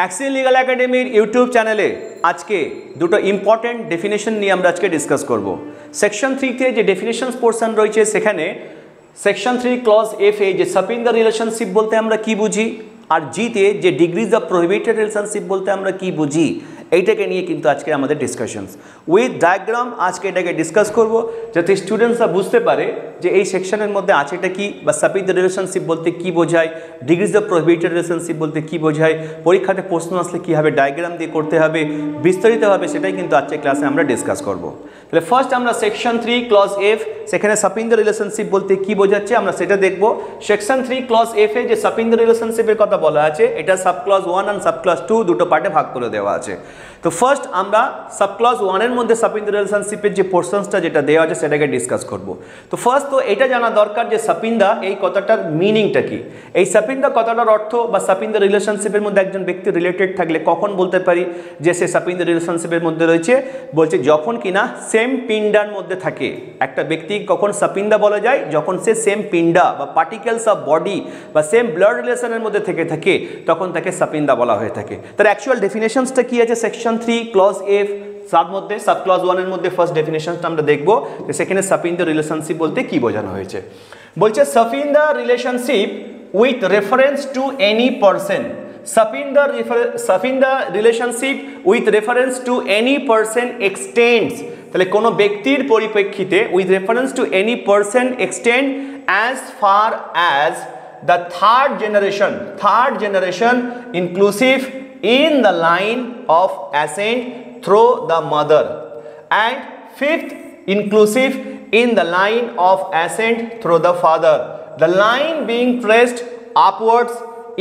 অ্যাক্সিন legal একাডেমির YouTube চ্যানেলে আজকে দুটো ইম্পর্টেন্ট ডেফিনেশন নিয়ে আমরা আজকে ডিসকাস করব। সেকশন 3 তে যে ডেফিনেশনস পোর্শন রয়েছে সেখানে সেকশন 3 ক্লজ এফ এ যে সাব ইন দ্য রিলেশনশিপ বলতে আমরা কি বুঝি, আর জিতে যে ডিগ্রিজ অফ প্রহিবিটেড রিলেশনশিপ বলতে আমরা কি বুঝি, এইটাকে নিয়ে কিন্তু আজকে আমাদের ডিসকাশনস উইথ ডায়াগ্রাম আজকে এটাকে ডিসকাস করব, যাতে স্টুডেন্টসরা বুঝতে পারে যে এই সেকশনের মধ্যে আছে এটা কি, বা সাব ইন দ্য রিলেশনশিপ বলতে কি বোঝায়, ডিগ্রিজ অফ প্রহিবিটেড রিলেশনশিপ বলতে কি বোঝায়, পরীক্ষাতে প্রশ্ন আসলে কীভাবে ডায়াগ্রাম দিয়ে করতে হবে বিস্তারিতভাবে, সেটাই কিন্তু আজকে ক্লাসে আমরা ডিসকাস করব। তাহলে ফার্স্ট আমরা সেকশন 3 ক্লজ এফ, সেখানে সাব ইন দ্য রিলেশনশিপ বলতে কি বোঝাচ্ছে আমরা সেটা দেখব। সেকশন 3 ক্লজ এফ এ যে সাব ইন দ্য রিলেশনশিপের কথা বলা আছে এটা সাব ক্লজ 1 আর সাব ক্লজ 2 দুটো পার্টে ভাগ করে দেওয়া আছে। তো ফার্স্ট আমরা সাব ক্লজ 1 এর মধ্যে সাব ইন দ্য রিলেশনশিপের যে পোর্শনসটা যেটা দেওয়া আছে সেটাকে ডিসকাস করব। তো ফার্স্ট তো এটা জানা দরকার যে সাব ইন দ্য এই কথাটার মিনিংটা কি। এই সাব ইন দ্য কথাটার অর্থ বা সাব ইন দ্য রিলেশনশিপের মধ্যে একজন ব্যক্তি রিলেটেড থাকলে কখন বলতে পারি যে সে সাব ইন দ্য রিলেশনশিপের মধ্যে রয়েছে, বলছে যখন কিনা সেম পিন্ডার মধ্যে থাকে। একটা ব্যক্তি কখন সাব ইন দ্য বলা যায়, যখন সে সেম পিন্ডা বা পার্টিকেলস অফ বডি বা সেম ব্লাড রিলেশনের মধ্যে থেকে থাকে তখন তাকে সাব ইন দ্য বলা হয়ে থাকে। তার অ্যাকচুয়াল ডেফিনেশনসটা কি আছে সেকশন 3 ক্লজ এফ সাব মধ্যে, সাব ক্লজ 1 এর মধ্যে ফার্স্ট ডেফিনেশনটা আমরা দেখব যে সেখানে সাব ইন দ্য রিলেশনশিপ বলতে কি বোঝানো হয়েছে। বলছে sub in the relationship with reference to any person, sub in the relationship with reference to any person extends, তাহলে কোনো ব্যক্তির পরিপ্রেক্ষিতে with reference to any person extend as far as the third generation inclusive in the line of ascent through the mother, and fifth inclusive in the line of ascent through the father, the line being traced upwards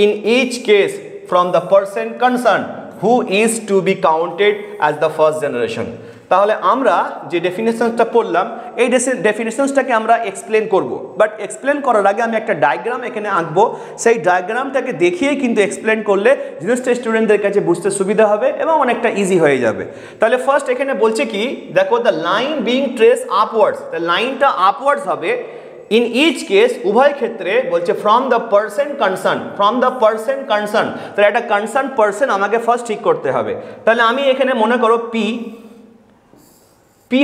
in each case from the person concerned who is to be counted as the first generation. তাহলে আমরা যে ডেফিনেশনসটা পড়লাম এই ডেফিনেশনসটাকে আমরা explain করব, but explain করার আগে আমি একটা ডায়াগ্রাম এখানে আঁকবো। সেই ডায়াগ্রামটাকে দেখিয়ে কিন্তু এক্সপ্লেন করলে জিনিসটা স্টুডেন্টদের কাছে বুঝতে সুবিধা হবে এবং অনেকটা ইজি হয়ে যাবে। তাহলে ফার্স্ট এখানে বলছে কি, দেখো the line being trace upwards, the লাইনটা আপওয়ার্ডস হবে ইন ইচ কেস, উভয় ক্ষেত্রে বলছে ফ্রম দ্য পারসন কনসার্ন, তাহলে একটা কনসার্ন পারসন আমাকে ফার্স্ট ঠিক করতে হবে। তাহলে আমি এখানে মনে করো পি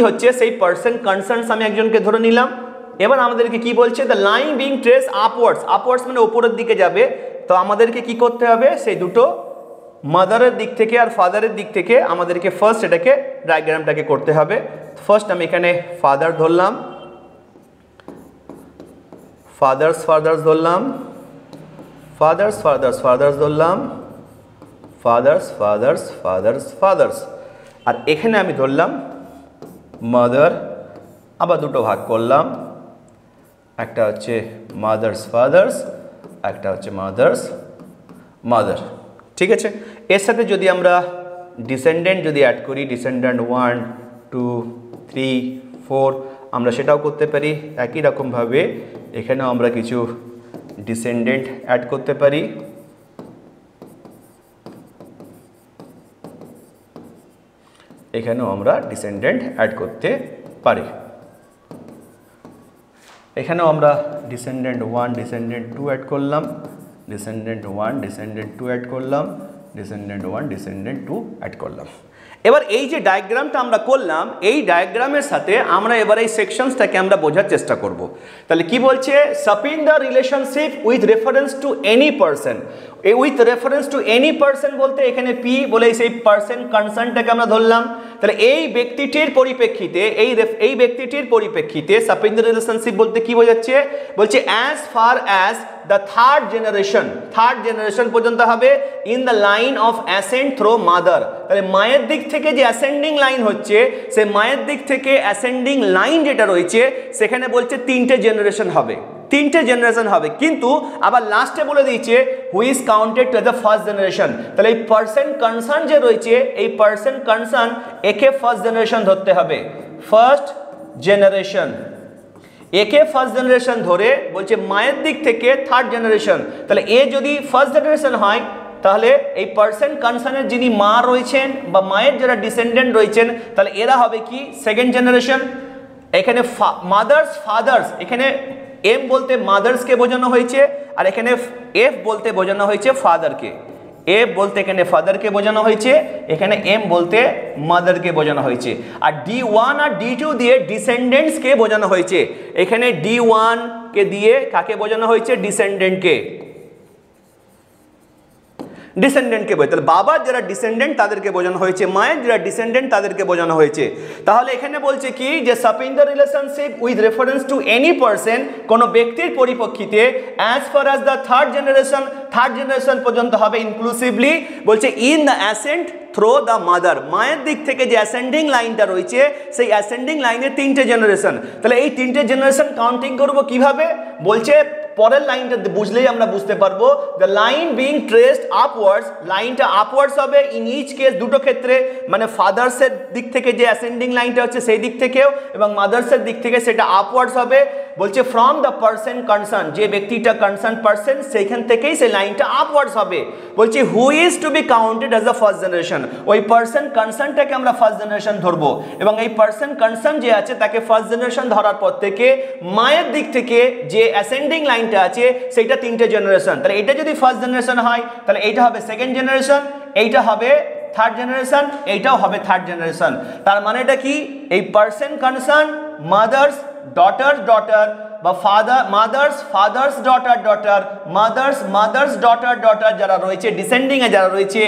হচ্ছে সেই পারসন কনসার্নস, আমি একজনকে ধরে নিলাম। এবার আমাদেরকে কি বলছে, the line being trace upwards মানে উপরের দিকে যাবে। তো আমাদেরকে কি করতে হবে, সেই দুটো মাদারের দিক থেকে আর ফাদারের দিক থেকে আমাদেরকে ফার্স্ট এটাকে ডায়াগ্রামটাকে করতে হবে। ফার্স্ট আমি এখানে ফাদার ধরলাম, ফাদার্স ধরলাম, ফাদার্স, আর এখানে আমি ধরলাম মাদার, আবার দুটো ভাগ করলাম, একটা হচ্ছে মাদার্স ফাদার্স, একটা হচ্ছে মাদার। ঠিক আছে, এর সাথে যদি আমরা ডিসেন্ডেন্ট যদি অ্যাড করি, ডিসেন্ডেন্ট 1 2 3 4 আমরা সেটাও করতে পারি। একই রকমভাবে এখানেও আমরা কিছু ডিসেন্ডেন্ট অ্যাড করতে পারি। এখানেও আমরা ডিসেন্ডেন্ট অ্যাড করতে পারি। এখানেও আমরা ডিসেন্ডেন্ট 1 ডিসেন্ডেন্ট 2 অ্যাড করলাম, ডিসেন্ডেন্ট 1 ডিসেন্ডেন্ট 2 অ্যাড করলাম, ডিসেন্ডেন্ট 1 ডিসেন্ডেন্ট 2 অ্যাড করলাম। এবার এই যে ডায়াগ্রামটা আমরা করলাম, এই ডায়াগ্রামের সাথে আমরা এবার এই সেকশনসটাকে আমরা বোঝার চেষ্টা করব। তাহলে কি বলছে, sub in the relationship with reference to any person, with reference to any person বলতে এখানে পি বলে সেই পারসন কনসার্নটাকে আমরা ধরলাম। তাহলে এই ব্যক্তিটির পরিপ্রেক্ষিতে সাব ইন দ্য রিলেশনশিপ বলতে কি বোঝাচ্ছে, বলছে as far as the third generation পর্যন্ত হবে in the line of ascent through mother. তাহলে মায়ের দিক থেকে যে অ্যাসেন্ডিং লাইন হচ্ছে, সে মায়ের দিক থেকে অ্যাসেন্ডিং লাইন যেটা রয়েছে সেখানে বলছে তিনটে জেনারেশন হবে, কিন্তু আবার লাস্টে বলে দিয়েছে who is counted to the first generation. তাহলে এই পারসন কনসার্ন যে রয়েছে, এই পারসন কনসার্ন একে ফার্স্ট জেনারেশন ধরতে হবে, ফার্স্ট জেনারেশন একে ফার্স্ট জেনারেশন ধরে বলছে মায়ের দিক থেকে থার্ড জেনারেশন। তাহলে এ যদি ফার্স্ট জেনারেশন হয় তাহলে এই পারসন কনসার্নের যিনি মা রয়েছেন বা মায়ের যারা ডিসেন্ডেন্ট রয়েছেন তাহলে এরা হবে কি সেকেন্ড জেনারেশন। এখানে মাদার্স ফাদার্স, এখানে এম বলতে মাদার্সকে বোঝানো হয়েছে আর এখানে এফ বলতে বোঝানো হয়েছে ফাদারকে। এ বলতে এখানে ফাদারকে বোঝানো হয়েছে, এখানে এম বলতে মাদারকে বোঝানো হয়েছে, আর D1 আর D2 দিয়ে ডিসেন্ডেন্টসকে বোঝানো হয়েছে। এখানে D1 কে দিয়ে কাকে বোঝানো হয়েছে? ডিসেন্ডেন্টকে, ডিসেন্ডেন্টকে বোঝায়। তাহলে বাবার যারা ডিসেন্ডেন্ট তাদেরকে বোঝানো হয়েছে, মায়ের যারা ডিসেন্ডেন্ট তাদেরকে বোঝানো হয়েছে। তাহলে এখানে বলছে কি যে সাপ in the relationship with reference to any person, কোনো ব্যক্তির পরিপ্রেক্ষিতে as far as the third generation পর্যন্ত হবে ইনক্লুসিভলি। বলছে in the ascent through the mother, মায়ের দিক থেকে যে অ্যাসেন্ডিং লাইনটা রয়েছে সেই অ্যাসেন্ডিং লাইনের 3টে জেনারেশন। তাহলে এই 3টে জেনারেশন কাউন্টিং করব কিভাবে? বলছে পরের লাইনটা বুঝলেই আমরা বুঝতে পারবো। The line being traced upwards, লাইনটা আপওয়ার্ডস হবে ইন ইচ কেস, দুটো ক্ষেত্রে, মানে ফাদার্সের দিক থেকে যে অ্যাসেন্ডিং লাইনটা হচ্ছে সেই দিক থেকেও এবং মাদার্সের দিক থেকে সেটা আপওয়ার্ডস হবে। বলছে ফ্রম দ্য পারসন কনসার্ন, যে ব্যক্তিটা কনসার্ন পারসন সেইখান থেকেই সেই লাইনটা আপওয়ার্ডস হবে। বলছে who is to be counted as the first generation, ওই পারসন কনসার্নটাকে আমরা ফার্স্ট জেনারেশন ধরবো এবং এই পারসন কনসার্ন যে আছে তাকে ফার্স্ট জেনারেশন ধরার পর থেকে মায়ের দিক থেকে যে অ্যাসেন্ডিং লাইনটা আছে সেটা 3টে জেনারেশন। তাহলে এটা যদি ফার্স্ট জেনারেশন হয় তাহলে এইটা হবে সেকেন্ড জেনারেশন, এইটা হবে থার্ড জেনারেশন, এইটাও হবে থার্ড জেনারেশন। তার মানেটা কি? এই পারসন কনসার্ন মাদার্স ডটার বা ফাদার্স ডটার যারা রয়েছে ডিসেন্ডিং এ যারা রয়েছে,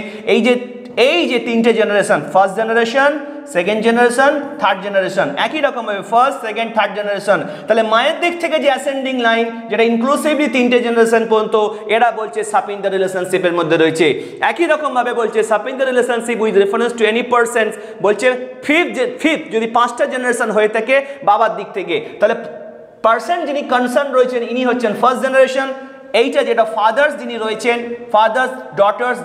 এই যে 3টে generation, first generation, second generation, third generation, একই রকম হবে ফার্স্ট সেকেন্ড থার্ড জেনারেশন। তাহলে মায়ের দিক থেকে যে অ্যাসেন্ডিং লাইন যেটা ইনক্লুসিভলি 3টে জেনারেশন পর্যন্ত, এরা বলছে সাপ ইন দ্য রিলেশনশিপের মধ্যে রয়েছে। একই রকম ভাবে বলছে সাপ in the relationship with reference to any person, বলছে ফিফথ যদি 5টা জেনারেশন হয়ে থাকে বাবার দিক থেকে, তাহলে পারসন যিনি কনসার্ন রয়েছেন ইনি হচ্ছেন ফার্স্ট জেনারেশন। এইটা যেটা ফাদার্স যিনি রয়েছেন, ফাদার্স ডটার্স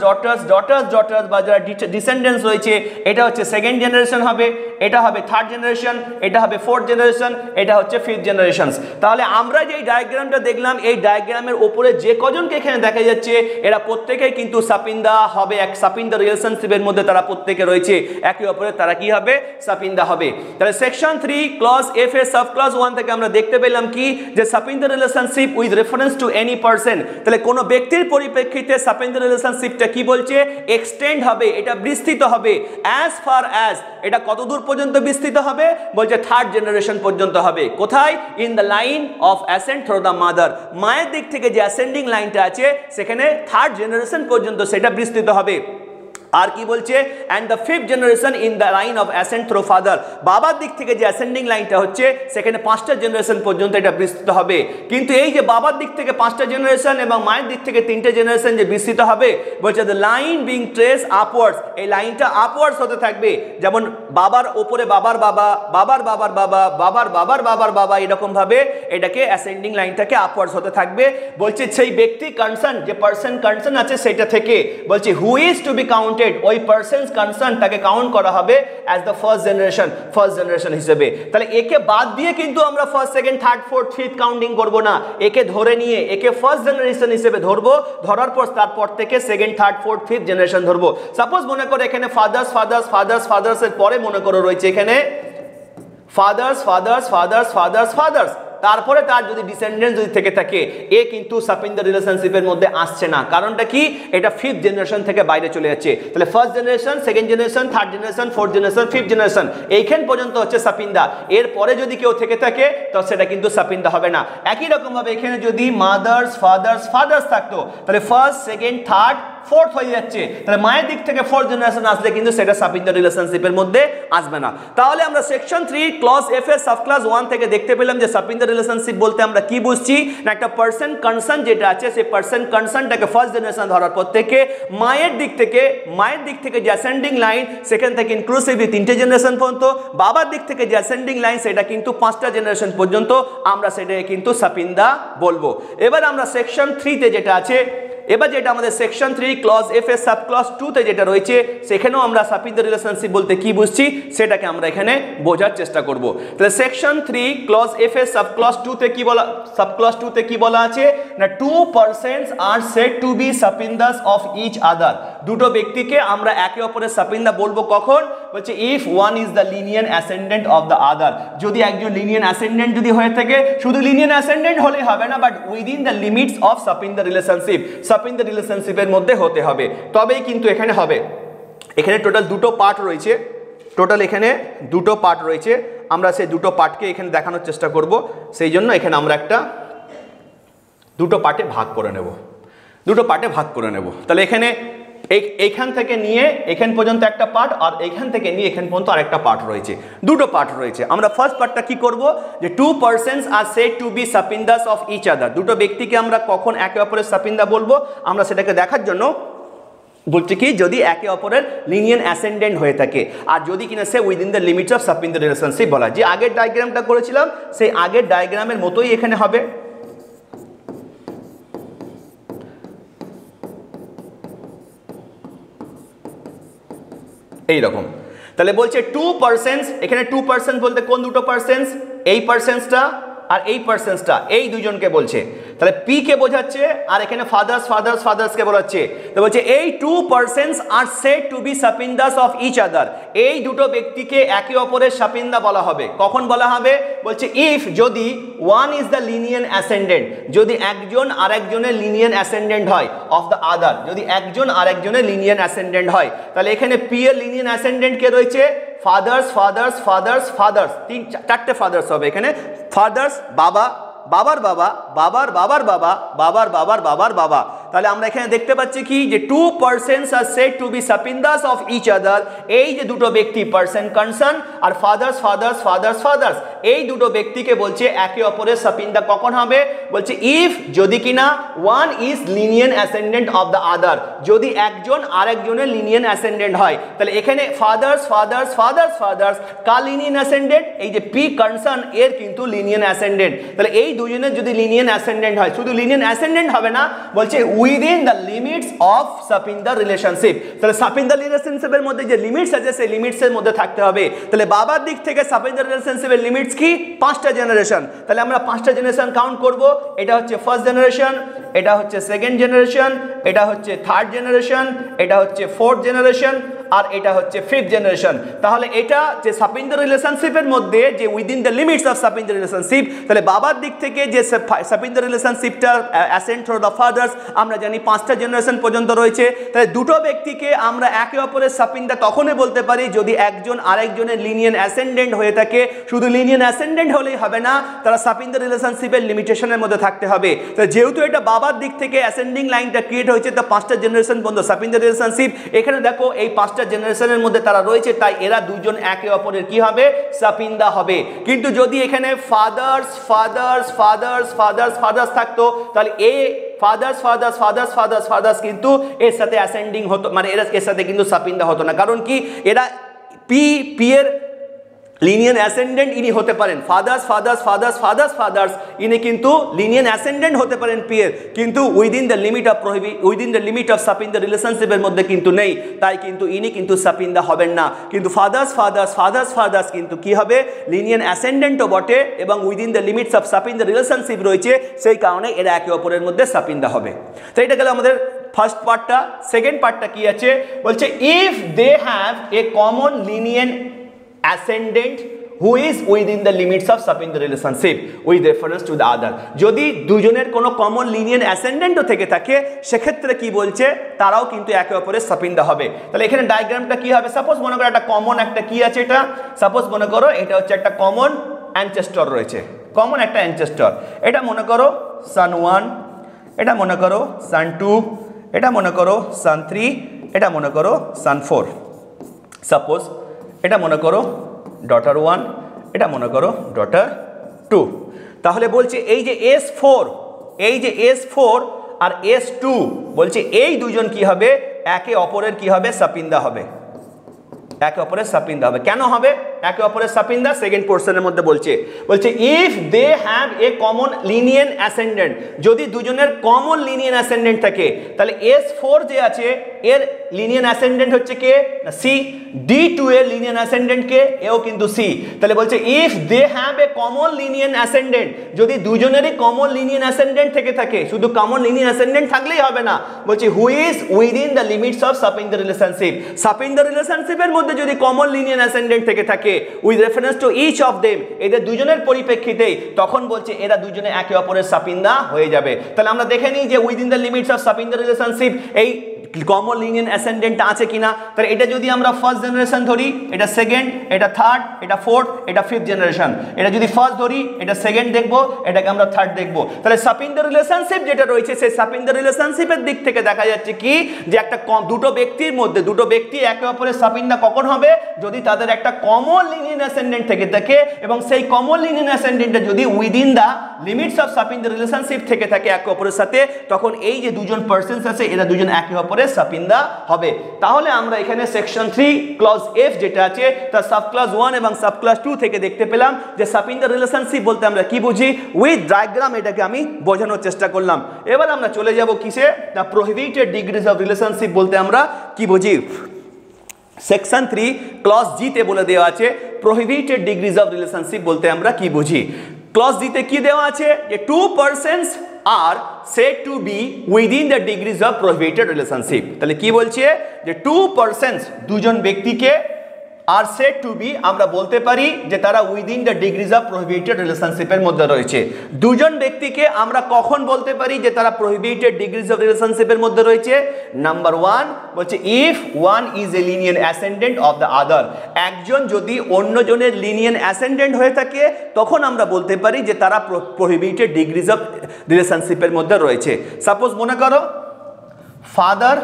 বা যারা ডিসেন্ডেন্টস রয়েছে, এটা হচ্ছে সেকেন্ড জেনারেশন হবে, এটা হবে থার্ড জেনারেশন, এটা হবে ফোর্থ জেনারেশন, এটা হচ্ছে ফিফথ জেনারেশন। তাহলে আমরা যে ডায়াগ্রামটা দেখলাম, এই ডায়াগ্রামের উপরে যে কজনকে এখানে দেখা যাচ্ছে এরা প্রত্যেকেই কিন্তু সাপিন্দা হবে, এক সাপিন্দা রিলেশনশিপের মধ্যে তারা প্রত্যেকে রয়েছে, একে অপরের তারা কি হবে? সাপিন্দা হবে। তাহলে সেকশন 3 ক্লজ এফ এর সাব ক্লজ 1 থেকে আমরা দেখতে পেলাম কি যে sapinda relationship with reference to any person. তাহলে কোন ব্যক্তির পরিপ্রেক্ষিতে সাপিন্দা রিলেশনশিপটা কি বলছে? এক্সটেন্ড হবে, এটা বিস্তৃত হবে। অ্যাজ ফার অ্যাজ, এটা কতদূর পর্যন্ত বিস্তৃত হবে? বলছে থার্ড জেনারেশন পর্যন্ত হবে। কোথায়? In the line of ascend through the mother, মায়ের দিক থেকে যে অ্যাসেন্ডিং লাইনটা আছে সেখানে থার্ড জেনারেশন পর্যন্ত সেটা বিস্তৃত হবে। আর কি বলছে? And the fifth generation in the line of ascend through father, বাবার দিক থেকে যে অ্যাসেন্ডিং লাইনটা হচ্ছে সেখানে 5টা জেনারেশন পর্যন্ত এটা বিস্তৃত হবে। কিন্তু এই যে বাবার দিক থেকে 5টা জেনারেশন এবং মায়ের দিক থেকে 3টে জেনারেশন যে বিস্তৃত হবে, বলছে the line being trace upwards, এই লাইনটা আপওয়ার্ডস হতে থাকবে। যেমন বাবার ওপরে বাবার বাবা, বাবার বাবার বাবা, বাবার বাবার বাবার বাবা, এরকম ভাবে এটাকে অ্যাসেন্ডিং লাইনটাকে আপওয়ার্ডস হতে থাকবে। বলছে সেই ব্যক্তি কনসার্ন, যে পারসন কনসার্ন আছে সেটা থেকে, বলছে who is to be counted, ওই পারসনস কনসার্ন তাকে কাউন্ট করা হবে অ্যাজ দ্য ফার্স্ট জেনারেশন হিসেবে। তাহলে একে বাদ দিয়ে কিন্তু আমরা first second third fourth fifth counting করব না, একে ধরে নিয়ে একে ফার্স্ট জেনারেশন হিসেবে ধরবো, ধরার পর তারপর থেকে second third fourth fifth generation ধরবো। সাপোজ মনে করো এখানে ফাদার্স এর পরে মনে করো রয়েছে এখানে ফাদার্স, তারপরে তার যদি ডিসেন্ডেন্ট যদি থেকে থাকে, এ কিন্তু সাপ ইন দ্য রিলেশনশিপের মধ্যে আসছে না। কারণটা কি? এটা ফিফথ জেনারেশন থেকে বাইরে চলে যাচ্ছে। তাহলে first generation, second generation, third generation, fourth generation, fifth generation, এইখান পর্যন্ত হচ্ছে সাপিন্দা। এর পরে যদি কেউ থেকে থাকে তো সেটা কিন্তু সাপিন্দা হবে না। একই রকম ভাবে এখানে যদি মাদার্স ফাদার্স থাকতো তাহলে ফার্স্ট সেকেন্ড থার্ড ফোর্থ হয়ে যাচ্ছে। তাহলে মায়ের দিক থেকে ফোর্থ জেনারেশন আসলে কিন্তু সেটা সাপ ইন দ্য রিলেশনশিপের মধ্যে আসবে না। তাহলে আমরা সেকশন 3 ক্লজ এফ এর সাব ক্লাস 1 থেকে দেখতে পেলাম যে সাপ ইন দ্য রিলেশনশিপ বলতে আমরা কি বুঝছি না, একটা পারসন কনসার্ন যেটা আছে সেই পারসন কনসার্নটাকে ফার্স্ট জেনারেশন ধরার পর থেকে মায়ের দিক থেকে যে অ্যাসেন্ডিং লাইন সেখান থেকে ইনক্লুসিভলি 3টে জেনারেশন পর্যন্ত, বাবার দিক থেকে যে অ্যাসেন্ডিং লাইন সেটা কিন্তু 5টা জেনারেশন পর্যন্ত আমরা সেটাকে কিন্তু সাপিন্দা বলবো। এবার আমরা সেকশন 3 তে যেটা আছে, এবার যেটা আমাদের সেকশন 3 ক্লজ এফ এর সাব ক্লজ 2 তে যেটা রয়েছে সেখানেও আমরা সাপ ইন দ্য রিলেশনশিপ বলতে কি বুঝছি সেটাকে আমরা এখানে বোঝার চেষ্টা করব। তাহলে সেকশন 3 ক্লজ এফ এর সাব ক্লজ 2 তে কি বলা আছে না, two persons are said to be sapindas of each other, দুটো ব্যক্তিকে আমরা একে অপরের সাপিন্দা বলবো কখন? বলছে if one is the linear ascendant of the other, যদি একজন লিনিয়ার অ্যাসেন্ডেন্ট যদি হয়ে থাকে, শুধু লিনিয়ার অ্যাসেন্ডেন্ট হলেই হবে না, but within the limits of সাপিন্দার রিলেশনশিপ, সাপিন্দার রিলেশনশিপের মধ্যে হতে হবে, তবেই কিন্তু এখানে হবে। এখানে টোটাল দুটো পার্ট রয়েছে, টোটাল এখানে দুটো পার্ট রয়েছে, আমরা সেই দুটো পার্টকে এখানে দেখানোর চেষ্টা করব। সেই জন্য এখানে আমরা একটা দুটো পার্টে ভাগ করে নেব, দুটো পার্টে ভাগ করে নেব। তাহলে এখানে এইখান থেকে নিয়ে এখান পর্যন্ত একটা পার্ট, আর এইখান থেকে নিয়ে এখান পর্যন্ত আরেকটা পার্ট রয়েছে, দুটো পার্ট রয়েছে। আমরা ফার্স্ট পার্টটা কি করব, যে two persons are said to be sapindas of each other, দুটো ব্যক্তিকে আমরা কখন একে অপরের সাপিন্দা বলবো, আমরা সেটাকে দেখার জন্য বলছে কি, যদি একে অপরের লিনিয়ার অ্যাসেন্ডেন্ট হয়ে থাকে, আর যদি কিনা সে উইদিন দ্য লিমিটস অফ সাপিন্দার রিলেশনশিপ বলা। যে আগের ডায়াগ্রামটা করেছিলাম সেই আগের ডায়াগ্রামের মতোই এখানে হবে। এইরকম, তাহলে বলছে টু পারসনস, এখানে টু পারসন বলতে কোন দুটো পারসনস, এই পারসনসটা আর এই পারসনসটা, এই দুজনকে বলছে। তাহলে পি কে বোঝাচ্ছে, আর এখানে ফাদার্স ফাদার্স ফাদার্সকে বোঝাচ্ছে। তো বলছে এই two persons are said to be sapindas of each other, এই দুটো ব্যক্তিকে একে অপরের সাপিন্দা বলা হবে। কখন বলা হবে, বলছে ইফ, যদি one is the linear ascendant, যদি একজন আরেকজনের লিনিয়ার অ্যাসেন্ডেন্ট হয়, অফ দ্য আদার, যদি একজন আরেকজনের লিনিয়ার অ্যাসেন্ডেন্ট হয়। তাহলে এখানে পি এর লিনিয়ার অ্যাসেন্ডেন্ট কে রয়েছে, ফাদার্স ফাদার্স ফাদার্স ফাদার্স, চারটে ফাদার্স হবে এখানে। ফাদার্স বাবা, বাবার বাবা, বাবার বাবার বাবা, বাবার বাবার বাবার বাবা। তাহলে আমরা এখানে দেখতে পাচ্ছি কি, যে two persons are said to be sapindas of each other, এই যে দুটো ব্যক্তি person concern are father's father's father's father's, এই দুটো ব্যক্তিকে বলছে একে অপরের সাপিন্দা কখন হবে, বলছে ইফ, যদি কিনা one is linear ascendant of the other, যদি একজন আরেকজনের লিনিয়ার অ্যাসেন্ডেন্ট হয়। তাহলে এখানে ফাদার্স ফাদার্স ফাদার্স ফাদার্স কার লিনিয়ার অ্যাসেন্ডেন্ট, এই যে পি কনসার্ন এর কিন্তু লিনিয়ার অ্যাসেন্ডেন্ট। তাহলে এই দুজনের যদি লিনিয়ার অ্যাসেন্ডেন্ট হয়, শুধু লিনিয়ার অ্যাসেন্ডেন্ট হবে না, বলছে উইদিন দ্য লিমিটস অফ সাপিন্দার রিলেশনশিপ। তাহলে সাপিন্দার রিলেশনশিপের মধ্যে যে লিমিটস আছে সেই লিমিটসের মধ্যে থাকতে হবে। তাহলে বাবার দিক থেকে সাপিন্দার রিলেশনশিপের লিমিটস কি, 5টা জেনারেশন। তাহলে আমরা 5টা জেনারেশন কাউন্ট করব। এটা হচ্ছে ফার্স্ট জেনারেশন, এটা হচ্ছে সেকেন্ড জেনারেশন, এটা হচ্ছে থার্ড জেনারেশন, এটা হচ্ছে ফোর্থ জেনারেশন, আর এটা হচ্ছে ফিফথ জেনারেশন। তাহলে এটা যে সাপিন্দার রিলেশনশিপের মধ্যে যে উইদিন দ্য লিমিটস অফ সাপিন্দার রিলেশনশিপ, তাহলে বাবার দিক থেকে যে সাপিন্দার রিলেশনশিপটা অ্যাসেন্ট থ্রু দ্য ফাদার্স, আমরা জানি 5টা জেনারেশন পর্যন্ত রয়েছে। তাহলে দুটো ব্যক্তিকে আমরা একে অপরের সাপিন্দা তখনই বলতে পারি যদি একজন আরেকজনের লিনিয়ার অ্যাসেন্ডেন্ট হয়ে থাকে। শুধু লিনিয়ার অ্যাসেন্ডেন্ট হলেই হবে না, তারা সাপিন্দার রিলেশনশিপের লিমিটেশনের মধ্যে থাকতে হবে। তো যেহেতু এটা বাবার দিক থেকে অ্যাসেন্ডিং লাইনটা ক্রিয়েট হয়েছে, তো 5টা জেনারেশন পর্যন্ত সাপিন্দার রিলেশনশিপ। এখানে দেখো এই 5টা জেনারেশনের মধ্যে তারা রয়েছে, তাই এরা দুজন একে অপরের কি হবে, সাপিন্দা হবে। কিন্তু যদি এখানে father's father's father's father's father's থাকতো, তাহলে এ father's father's father's father's father's কিন্তু এর সাথে অ্যাসেন্ডিং হতো, মানে এরা এর সাথে কিন্তু সাপিন্দা হতো না। কারণ কি, এরা পি এর লিনিয়ার অ্যাসেন্ডেন্ট ইনি হতে পারেন, fathers father's father's father's fathers ইনি কিন্তু লিনিয়ার অ্যাসেন্ডেন্ট হতে পারেন পি এর, কিন্তু within the limit of within the limit of sapinda রিলেশনশিপের মধ্যে কিন্তু নেই, তাই কিন্তু ইনি কিন্তু সাপিন্দা হবেন না। কিন্তু ফাদার্স ফাদার্স ফাদার্স ফাদার্স কিন্তু কি হবে, লিনিয়ার অ্যাসেন্ডেন্টও বটে এবং within the limits of sapinda relationship রয়েছে, সেই কারণে এরা একে অপরের মধ্যে সাপিন্দা হবে। তো এটা গেল আমাদের ফার্স্ট পার্টটা। সেকেন্ড পার্টটা কি আছে, বলছে if they have a common linear ascendant who is within the limits of Sapinda relationship with reference to the other, যদি দুজনের কোনো কমন লিনিয়ার অ্যাসেন্ডেন্টও থেকে থাকে, সেক্ষেত্রে কি বলছে, তারাও কিন্তু একে অপরের সাপিন্দা হবে। তাহলে এখানে ডায়াগ্রামটা কি হবে, সাপোজ মনে করো একটা কমন একটা কি আছে, এটা সাপোজ মনে করো এটা হচ্ছে একটা কমন অ্যানচেস্টর রয়েছে, কমন একটা অ্যানচেস্টর। এটা মনে করো সান 1, এটা মনে করো সান 2, এটা মনে করো সান 3, এটা মনে করো সান 4। সাপোজ এটা মনে করো ডটার 1, এটা মনে করো ডটার 2। তাহলে বলছে এই যে S4, এই যে S4 আর S2 বলছে এই দুজন কি হবে, একে অপরের কি হবে, সাপিন্দা হবে, একে অপরের সাপিন্দা হবে। কেন হবে, একে অপরের সাপিন্দা সেকেন্ড পোর্শনের মধ্যে বলছে if they have a common linear ascendant, যদি দুজনের কমন লিনিয়ার অ্যাসেন্ডেন্ট থাকে তাহলে S4 যে আছে এর লিনিয়ার অ্যাসেন্ডেন্ট হচ্ছে কে না সি, D2 এর লিনিয়ার অ্যাসেন্ডেন্ট কে এও কিন্তু সি। তাহলে বলছে if they have a common linear ascendant, যদি দুজনেরই কমন লিনিয়ার অ্যাসেন্ডেন্ট থেকে থাকে, শুধু কমন লিনিয়ার অ্যাসেন্ডেন্ট থাকলেই হবে না, বলছে who is within the limits of sapinda relationship, sapinda রিলেশনশিপের মধ্যে যদি কমন লিনিয়ার অ্যাসেন্ডেন্ট থেকে থাকে with reference to each of them, এদের দুজনের পরিপ্রেক্ষিতেই তখন বলছে এরা দুজনে একে অপরের সাপিন্দা হয়ে যাবে। তাহলে আমরা দেখে নিই যে within the limits of sapinda relationship এই কমন লিনিয়ার অ্যাসেন্ডেন্ট আছে কিনা। তাহলে এটা যদি আমরা ফার্স্ট জেনারেশন ধরি, এটা সেকেন্ড, এটা থার্ড, এটা ফোর্থ, এটা ফিফথ জেনারেশন। এটা যদি ফার্স্ট ধরি, এটা সেকেন্ড দেখবো, এটাকে আমরা থার্ড দেখবো। তাহলে সাপিন্দা রিলেশনশিপ যেটা রয়েছে সেই সাপিন্দা রিলেশনশিপের দিক থেকে দেখা যাচ্ছে কি যে একটা দুটো ব্যক্তির মধ্যে, দুটো ব্যক্তি একে অপরের সাপিন্দা কখন হবে, যদি তাদের একটা কমন লিনিয়ার অ্যাসেন্ডেন্ট থেকে থাকে এবং সেই কমন লিনিয়ার অ্যাসেন্ডেন্টটা যদি within the limits of sapinda relationship থেকে থাকে একে অপরের সাথে, তখন এই যে দুজন পার্সনস আছে এরা দুজন একে অপরের সাপিন্দা হবে। তাহলে আমরা এখানে সেকশন 3 ক্লজ এফ যেটা আছে তার সাব ক্লজ 1 এবং সাব ক্লজ 2 থেকে দেখতে পেলাম যে সাপিন্দা রিলেশনশিপ বলতে আমরা কি বুঝি, উইথ ডায়াগ্রাম এটাকে আমি বোঝানোর চেষ্টা করলাম। এবার আমরা চলে যাব কিসে না প্রহিবিটেড ডিগ্রিজ অফ রিলেশনশিপ বলতে আমরা কি বুঝি। সেকশন 3 ক্লজ জি তে বলে দেওয়া আছে প্রহিবিটেড ডিগ্রিজ অফ রিলেশনশিপ বলতে আমরা কি বুঝি। ক্লজ জি তে কি দেওয়া আছে যে two persons are said to be within the degrees of prohibited relationship। তাহলে কি বলছে যে টু পারসনস দুজন ব্যক্তিকে আর said to be আমরা বলতে পারি যে তারা within the degrees of prohibited রিলেশনশিপের মধ্যে রয়েছে। দুজন ব্যক্তিকে আমরা কখন বলতে পারি যে তারা প্রহিবিটেড ডিগ্রিজ অফ রিলেশনশিপের মধ্যে রয়েছে। নাম্বার 1 বলছে if one is a linear ascendant of the আদার, একজন যদি অন্যজনের লিনিয়ার অ্যাসেন্ডেন্ট হয়ে থাকে তখন আমরা বলতে পারি যে তারা প্রহিবিটেড ডিগ্রিজ অফ রিলেশনশিপের মধ্যে রয়েছে। সাপোজ মনে করো ফাদার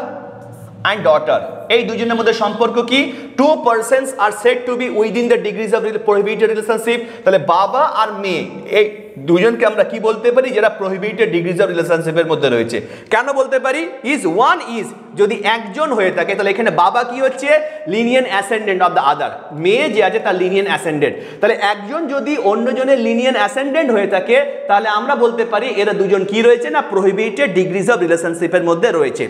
and daughter, এই দুজনের মধ্যে সম্পর্ক কি, two persons are said to B within the degrees of prohibited relationship. তাহলে বাবা আর মেয়ে এই দুজনকে আমরা কি বলতে পারি যারা প্রহিবিটেড ডিগ্রিজ অফ রিলেশনশিপের মধ্যে রয়েছে। কেন বলতে পারি ইজ ওয়ান ইজ, যদি একজন হয়ে থাকে তাহলে এখানে বাবা কি হচ্ছে লিনিয়ার অ্যাসেন্ডেন্ট অফ দ্য আদার, মেয়ে যে আছে তার লিনিয়ার অ্যাসেন্ডেন্ট। তাহলে একজন যদি অন্যজনের লিনিয়ার অ্যাসেন্ডেন্ট হয়ে থাকে তাহলে আমরা বলতে পারি এরা দুজন কি রয়েছে না প্রহিবিটেড ডিগ্রিজ অফ রিলেশনশিপের মধ্যে রয়েছে।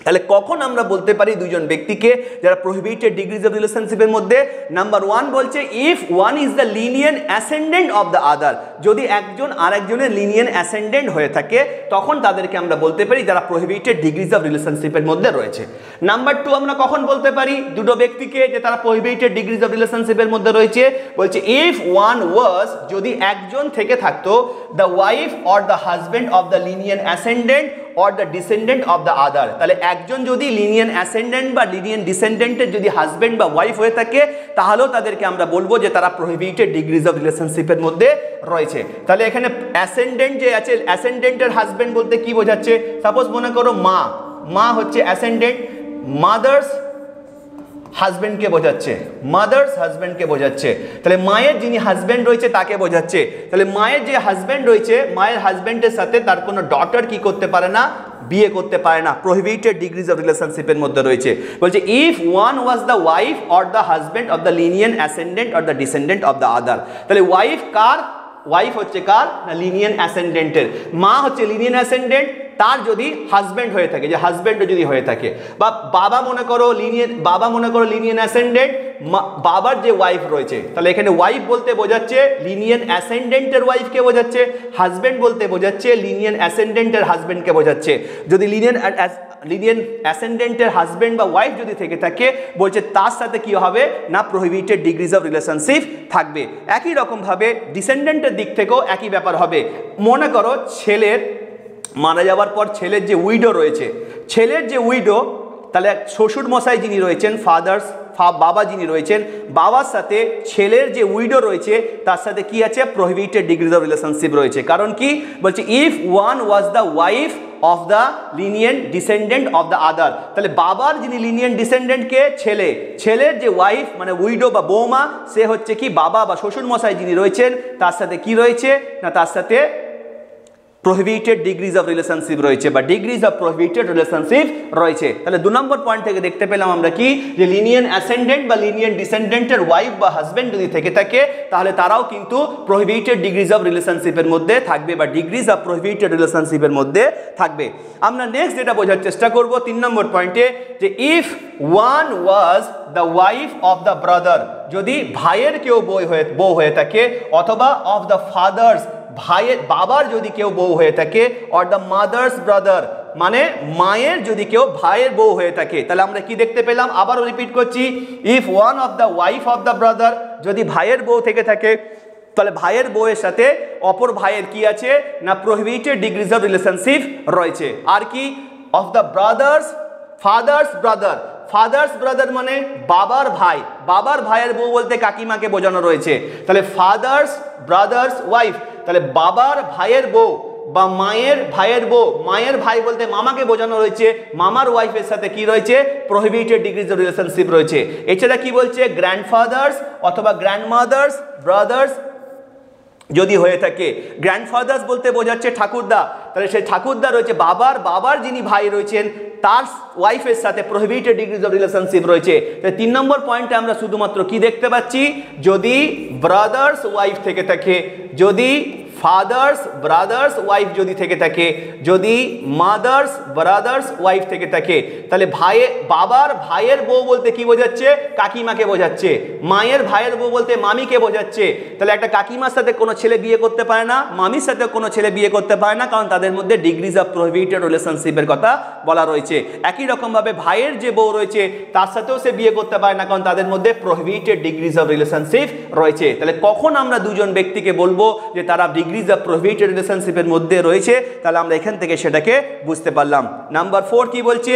তাহলে কখন আমরা বলতে পারি দুজন ব্যক্তিকে যারা প্রহিবিটেড ডিগ্রিজ অফ রিলেশনশিপের মধ্যে। নাম্বার 1 বলছে if one is the linear ascendant of the other, যদি একজন আরেকজনের লিনিয়ার অ্যাসেন্ডেন্ট হয়ে থাকে তখন তাদেরকে আমরা বলতে পারি যারা প্রহিবিটেড ডিগ্রিজ অফ রিলেশনশিপের মধ্যে রয়েছে। নাম্বার 2 আমরা কখন বলতে পারি দুটো ব্যক্তিকে যে তারা প্রহিবিটেড ডিগ্রিজ অফ রিলেশনশিপের মধ্যে রয়েছে, বলছে ইফ ওয়ান ওয়াজ, যদি একজন থেকে থাকতো the wife or the husband of the linear ascendant or the descendant of the other। তাহলে একজন যদি লিনিয়ার অ্যাসেন্ডেন্ট বা লিনিয়ার ডিসেন্ডেন্টের যদি হাজবেন্ড বা ওয়াইফ হয়ে থাকে তাহলেও তাদেরকে আমরা বলবো যে তারা প্রহিবিটেড ডিগ্রিজ অফ রিলেশনশিপের মধ্যে রয়েছে। তাহলে এখানে অ্যাসেন্ডেন্ট যে আছে, অ্যাসেন্ডেন্টের হাজবেন্ড বলতে কি বোঝাচ্ছে, সাপোজ মনে করো মা হচ্ছে অ্যাসেন্ডেন্ট, মাদার্স হাজবেন্ডকে বোঝাচ্ছে, মাদার্স হাজবেন্ডকে বোঝাচ্ছে। তাহলে মায়ের যিনি হাজবেন্ড রয়েছে তাকে বোঝাচ্ছে। তাহলে মায়ের যে হাজবেন্ড রয়েছে মায়ের হাজবেন্ডের সাথে তার কোনো ডটার কি করতে পারে না, বিয়ে করতে পারে না, প্রহিবিটেড ডিগ্রিজ অফ রিলেশনশিপের মধ্যে রয়েছে। বলছে if one was the wife or the husband of the linear ascendant or the descendant of the আদার। তাহলে ওয়াইফ কার, ওয়াইফ হচ্ছে কার না লিনিয়ার অ্যাসেন্ডেন্টের, মা হচ্ছে লিনিয়ার অ্যাসেন্ডেন্ট তার যদি হাজবেন্ড হয়ে থাকে, যে হাজবেন্ড যদি হয়ে থাকে, বা বাবা মনে করো লিনিয়ার অ্যাসেন্ডেন্ট, বাবার যে ওয়াইফ রয়েছে তাহলে এখানে ওয়াইফ বলতে বোঝাচ্ছে লিনিয়ার অ্যাসেন্ডেন্টের ওয়াইফকে বোঝাচ্ছে, হাজবেন্ড বলতে বোঝাচ্ছে লিনিয়ার অ্যাসেন্ডেন্টের হাজবেন্ডকে বোঝাচ্ছে। যদি লিনিয়ার অ্যাসেন্ডেন্টের হাজবেন্ড বা ওয়াইফ যদি থেকে থাকে বলছে তার সাথে কি হবে না প্রহিবিটেড ডিগ্রিজ অফ রিলেশনশিপ থাকবে। একই রকমভাবে ডিসেন্ডেন্টের দিক থেকেও একই ব্যাপার হবে। মনে করো ছেলের মারা যাওয়ার পর ছেলের যে উইডো রয়েছে, ছেলের যে উইডো, তাহলে শ্বশুর মশাই যিনি রয়েছেন বাবা যিনি রয়েছেন, বাবার সাথে ছেলের যে উইডো রয়েছে তার সাথে কি আছে প্রহিবিটেড ডিগ্রিজ অফ রিলেশনশিপ রয়েছে। কারণ কি বলছে if one was the wife of the linear descendant of the আদার। তাহলে বাবার যিনি লিনিয়ার ডিসেন্ডেন্টকে ছেলের যে ওয়াইফ মানে উইডো বা বৌমা সে হচ্ছে কি বাবা বা শ্বশুর মশাই যিনি রয়েছেন তার সাথে কি রয়েছে না তার সাথে প্রোহিবিটেড ডিগ্রিজ অফ রিলেশনশিপ রয়েছে বা ডিগ্রিজ অফ প্রোহিবিটেড রিলেশনশিপ রয়েছে। তাহলে 2 নম্বর পয়েন্ট থেকে দেখতে পেলাম আমরা কি, যে লিনিয়ার অ্যাসেন্ডেন্ট বা লিনিয়ার ডিসেন্ডেন্টের ওয়াইফ বা হাজব্যান্ড যদি থেকে থাকে তাহলে তারাও কিন্তু প্রোহিবিটেড ডিগ্রিজ অফ রিলেশনশিপের মধ্যে থাকবে বা ডিগ্রিজ অফ প্রোহিবিটেড রিলেশনশিপের মধ্যে থাকবে। আমরা নেক্সট যেটা বোঝার চেষ্টা করব 3 নম্বর পয়েন্টে, যে if one was the wife of the brother, যদি ভাইয়ের কেউ বউ হয়ে থাকে অথবা অফ দ্য ফাদার্স, ভাইয়ের বাবার যদি কেউ বউ হয়ে থাকে, অর দ্য মাদার্স ব্রাদার মানে মায়ের যদি কেউ ভাইয়ের বউ হয়ে থাকে, তাহলে আমরা কি দেখতে পেলাম, আবারও রিপিট করছি, if one of the wife of the brother, যদি ভাইয়ের বউ থেকে থাকে তাহলে ভাইয়ের বউয়ের সাথে অপর ভাইয়ের কি আছে না প্রোহিবিটেড ডিগ্রিজ অফ রিলেশনশিপ রয়েছে। আর কি, of the brothers father's brother, father's brother মানে বাবার ভাই, বাবার ভাইয়ের বউ বলতে কাকিমাকে বোঝানো রয়েছে, তাহলে ফাদার্স ব্রাদার্স ওয়াইফ, তাহলে বাবার ভাইয়ের বউ বা মায়ের ভাইয়ের বউ, মায়ের ভাই বলতে মামাকে বোঝানো রয়েছে, মামার ওয়াইফের সাথে কি রয়েছে প্রোহিবিটেড ডিগ্রিজ অফ রিলেশনশিপ রয়েছে। এছাড়া কি বলছে, গ্র্যান্ডফাদার্স অথবা গ্র্যান্ডমাদার্স ব্রাদার্স যদি হয়ে থাকে, গ্র্যান্ডফাদার্স বলতে বোঝাচ্ছে ঠাকুরদা, তাহলে সেই ঠাকুরদা রয়েছে বাবার যিনি ভাই রয়েছেন তার ওয়াইফের সাথে প্রোহিবিটেড ডিগ্রিজ অফ রিলেশনশিপ রয়েছে। তাই 3 নম্বর পয়েন্টে আমরা শুধুমাত্র কি দেখতে পাচ্ছি, যদি ব্রাদার্স ওয়াইফ থেকে থাকে, যদি ফাদার্স ব্রাদার্স ওয়াইফ যদি থেকে থাকে, যদি মাদার্স ব্রাদার্স ওয়াইফ থেকে থাকে, তাহলে বাবার ভাইয়ের বউ বলতে কি বোঝাচ্ছে, কাকিমাকে বোঝাচ্ছে, মায়ের ভাইয়ের বউ বলতে মামিকে বোঝাচ্ছে। তাহলে একটা কাকিমার সাথে কোনো ছেলে বিয়ে করতে পারে না, মামির সাথে কোনো ছেলে বিয়ে করতে পারে না, কারণ তাদের মধ্যে ডিগ্রিজ অফ প্রোহিবিটেড রিলেশনশিপের কথা বলা রয়েছে। একই রকমভাবে ভাইয়ের যে বউ রয়েছে তার সাথেও সে বিয়ে করতে পারে না, কারণ তাদের মধ্যে প্রোহিবিটেড ডিগ্রিজ অফ রিলেশনশিপ রয়েছে। তাহলে কখন আমরা দুজন ব্যক্তিকে বলবো যে তারা ডিগ্রিজ অফ প্রোহিবিটেড রিলেশনশিপের মধ্যে রয়েছে, তাহলে আমরা এখান থেকে সেটাকে বুঝতে পারলাম। নাম্বার 4 কি বলছে,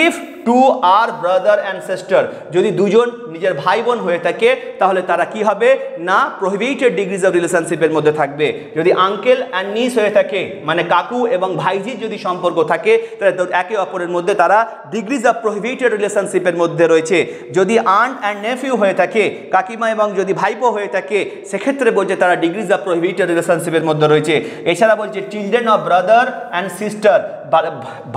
if two are brother and sister, যদি দুজন নিজের ভাই বোন হয়ে থাকে তাহলে তারা কি হবে না প্রোহিবিটেড ডিগ্রিজ অফ রিলেশনশিপের মধ্যে থাকবে। যদি আঙ্কেল অ্যান্ড নিস হয়ে থাকে মানে কাকু এবং ভাইজির যদি সম্পর্ক থাকে তাহলে একে অপরের মধ্যে তারা ডিগ্রিজ অফ প্রোহিবিটেড রিলেশনশিপের মধ্যে রয়েছে। যদি আন্ট অ্যান্ড নেফিউ হয়ে থাকে, কাকিমা এবং যদি ভাইপো হয়ে থাকে, সেক্ষেত্রে বলছে তারা ডিগ্রিজ অফ প্রোহিবিটেড রিলেশনশিপের মধ্যে রয়েছে। এছাড়া বলছে children of brother and sister,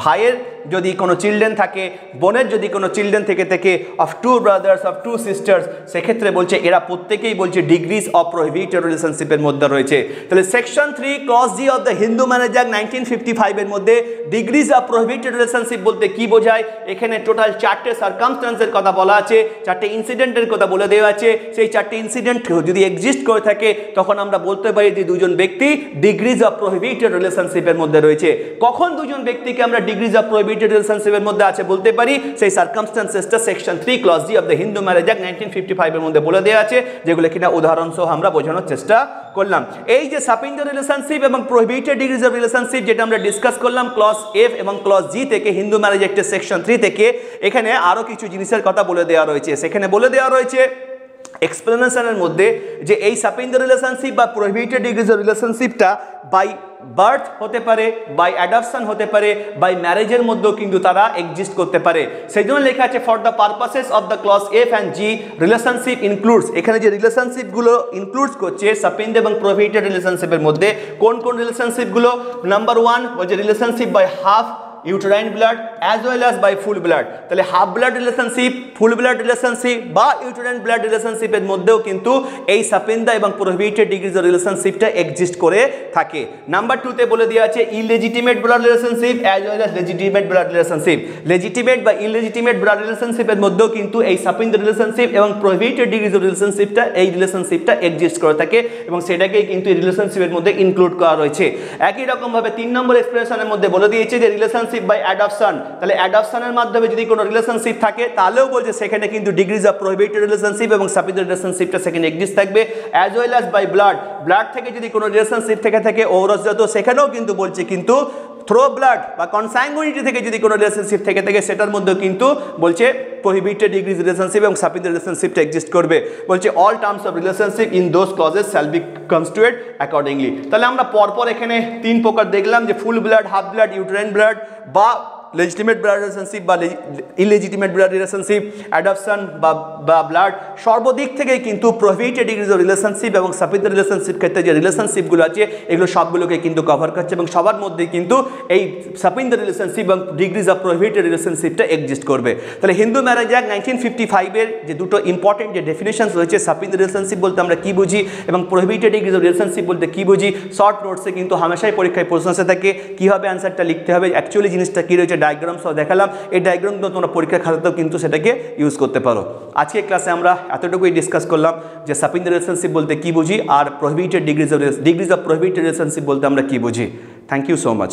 ভাইয়ের যদি কোনো চিলড্রেন থাকে, বোনের যদি কোনো চিলড্রেন থেকে থাকে, of two brothers of two sisters, সেক্ষেত্রে বলছে এরা প্রত্যেকেই বলছে ডিগ্রিজ অফ প্রোহিবিটেড রিলেশনশিপের মধ্যে রয়েছে। তাহলে section 3 clause G of the Hindu marriage act 1955 এর মধ্যে ডিগ্রিজ অফ প্রোহিবিটেড রিলেশনশিপ বলতে কি বোঝায়, এখানে টোটাল 4টে সার্কামস্ট্যান্সের কথা বলা আছে, 4টে ইনসিডেন্টের কথা বলে দেওয়া আছে। সেই 4টে ইনসিডেন্ট যদি এক্সিস্ট করে থাকে তখন আমরা বলতে পারি যে দুজন ব্যক্তি ডিগ্রিজ অফ প্রোহিবিটেড রিলেশনশিপের মধ্যে রয়েছে। কখন দুজন ব্যক্তিকে আমরা ডিগ্রিজ অফ প্রোহিবিটেড রিলেশনশিপের মধ্যে আছে বলতে পারি, সেই সার্কামস্ট্যান্সেসটা section 3 clause G of the Hindu marriage act 1955 এর মধ্যে বলে দেওয়া আছে, যেগুলো কিনা উদাহরণ সহ আমরা বোঝানোর চেষ্টা করলাম। এই যে সাপিন্ড রিলেশনশিপ এবং প্রোহিবিটেড ডিগ্রিজ অফ রিলেশনশিপ যেটা আমরা ডিসকাস করলাম ক্লজ এফ এবং ক্লজ জি থেকে হিন্দু ম্যারেজ অ্যাক্টের সেকশন 3 থেকে, এখানে আরো কিছু জিনিসের কথা বলে দেওয়া রয়েছে। সেখানে বলে দেওয়া রয়েছে এক্সপ্লেনেশনের মধ্যে যে এই সাপিন্ড রিলেশনশিপ বা প্রোহিবিটেড ডিগ্রিজ অফ রিলেশনশিপটা বাই বার্থ হতে পারে, বাই অ্যাডপশন হতে পারে, বাই ম্যারেজের মধ্যেও কিন্তু তারা এক্সিস্ট করতে পারে। সেই জন্য লেখা আছে for the purposes of the clause F and G relationship includes, এখানে যে রিলেশনশিপগুলো ইনক্লুডস করছে সাপিন্ড এবং প্রোহিবিটেড রিলেশনশিপের মধ্যে কোন কোন রিলেশনশিপগুলো, নাম্বার 1 বলছে relationship by half uterine blood as well as by full blood. তাহলে half blood relationship, full blood relationship বা ইউটেরাইন ব্লাড রিলেশনশিপের মধ্যেও কিন্তু এই সাপিন্দা এবং প্রোহিবিটেড ডিগ্রিজ অফ রিলেশনশিপটা এক্সিস্ট করে থাকে। নাম্বার 2 তে বলে দেওয়া আছে illegitimate blood relationship as well as legitimate blood relationship. Legitimate বা ইললেজিটিমেট ব্লাড রিলেশনশিপের মধ্যেও কিন্তু এই সাপিন্দা রিলেশনশিপ এবং প্রোহিবিটেড ডিগ্রিজ অফ রিলেশনশিপটা এই রিলেশনশিপটা এক্সিস্ট করে থাকে এবং সেটাকেই কিন্তু এই রিলেশনশিপের মধ্যে ইনক্লুড করা রয়েছে। একই রকমভাবে 3 নম্বর এক্সপ্রেশনের মধ্যে বলে দিয়েছে যে রিলেশনশিপ বাই অ্যাডপশন, তাহলে অ্যাডপশনের মাধ্যমে যদি কোনো রিলেশনশিপ থাকে তাহলেও বলছে সেখানে কিন্তু ডিগ্রিজ অফ প্রোহিবিটেড রিলেশনশিপ এবং সাপিন্ড রিলেশনশিপটা সেখানে এক্সিস্ট থাকবে। As well as by blood, blood থেকে যদি কোনো রিলেশনশিপ থেকে থাকে ঔরসজাত, সেখানেও কিন্তু বলছে কিন্তু থ্রো ব্লাড বা কনস্যাঙ্গুইনিটি থেকে যদি কোনো রিলেশনশিপ থেকে থাকে সেটার মধ্যেও কিন্তু বলছে প্রোহিবিটেড ডিগ্রিজ রিলেশনশিপ এবং সাপিন্ড রিলেশনশিপটা এক্সিস্ট করবে। বলছে all terms of relationship in those clauses shall be constituted accordingly. তাহলে আমরা পরপর এখানে 3 প্রকার দেখলাম যে ফুল blood, half blood, uterine blood বা লেজিটিমেট ব্লাড রিলেশনশিপ বা ইলেজিটিমেট ব্লাড রিলেশনশিপ, অ্যাডপশন বা ব্লাড, সর্বদিক থেকেই কিন্তু প্রোহিবিটেড ডিগ্রিজ অফ রিলেশনশিপ এবং সাপিত রিলেশনশিপ ক্ষেত্রে যে রিলেশনশিপগুলো আছে এগুলো সবগুলোকে কিন্তু কভার করছে এবং সবার মধ্যে কিন্তু এই সাপিত রিলেশনশিপ এবং ডিগ্রিজ অফ প্রোহিবিটেড রিলেশনশিপটা এক্সিস্ট করবে। তাহলে হিন্দু ম্যারেজ অ্যাক্ট 1955-এর যে দুটো ইম্পর্টেন্ট যে ডেফিনেশনস রয়েছে, সাপিত রিলেশনশিপ বলতে আমরা কী বুঝি এবং প্রোহিবিটেড ডিগ্রিজ অফ রিলেশনশিপ বলতে কী বুঝি, শর্ট নোটসে কিন্তু হামেশাই পরীক্ষায় প্রশ্ন আসে থাকে কীভাবে অ্যান্সারটা লিখতে হবে, অ্যাকচুয়ালি জিনিসটা কী রয়েছে ডায়াগ্রাম সহ দেখালাম। এই ডায়াগ্রামগুলো তোমরা পরীক্ষার খাতাতেও কিন্তু সেটাকে ইউজ করতে পারো। আজকে ক্লাসে আমরা এতটুকুই ডিসকাস করলাম যে সাপিত রিলেশনশিপ বলতে কী বুঝি আর prohibited degrees of prohibited relationship বলতে আমরা কী বুঝি। Thank you so much.